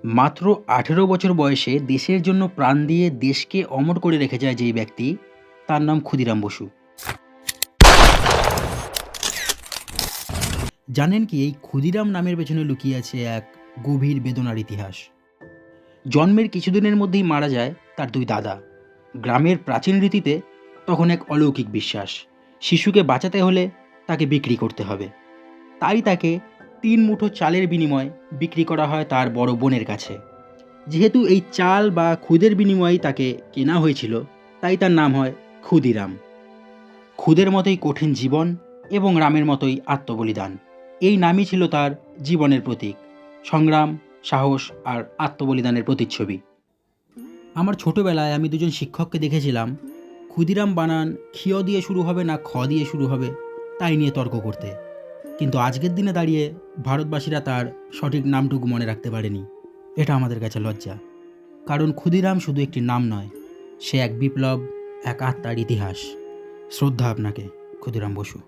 মাত্র ১৮ বছর বয়সে দেশের জন্য প্রাণ দিয়ে দেশকে অমর করে রেখে যায় যেই ব্যক্তি, তার নাম ক্ষুদিরাম বসু। জানেন কি এই ক্ষুদিরাম নামের পেছনে লুকিয়ে আছে এক গভীর বেদনার ইতিহাস। জন্মের কিছুদিনের মধ্যেই মারা যায় তার ২ দাদা। গ্রামের প্রাচীন রীতিতে তখন এক অলৌকিক বিশ্বাস, শিশুকে বাঁচাতে হলে তাকে বিক্রি করতে হবে। তাই তাকে ৩ মুঠো চালের বিনিময়ে বিক্রি করা হয় তার বড় বোনের কাছে। যেহেতু এই চাল বা খুদের বিনিময়েই তাকে কেনা হয়েছিল, তাই তার নাম হয় ক্ষুদিরাম। খুদের মতোই কঠিন জীবন এবং রামের মতোই আত্মবলিদান, এই নামই ছিল তার জীবনের প্রতীক। সংগ্রাম, সাহস আর আত্মবলিদানের প্রতিচ্ছবি। আমার ছোটবেলায় আমি দুজন শিক্ষককে দেখেছিলাম ক্ষুদিরাম বানান ক্ষিয় দিয়ে শুরু হবে না খ দিয়ে শুরু হবে তাই নিয়ে তর্ক করতে। কিন্তু আজকের দিনে দাঁড়িয়ে ভারতবাসীরা তার সঠিক নামটুকু মনে রাখতে পারেনি। এটা আমাদের কাছে লজ্জা। কারণ ক্ষুদিরাম শুধু একটি নাম নয়, সে এক বিপ্লব, এক আত্মার ইতিহাস। শ্রদ্ধা আপনাকে, ক্ষুদিরাম বসু।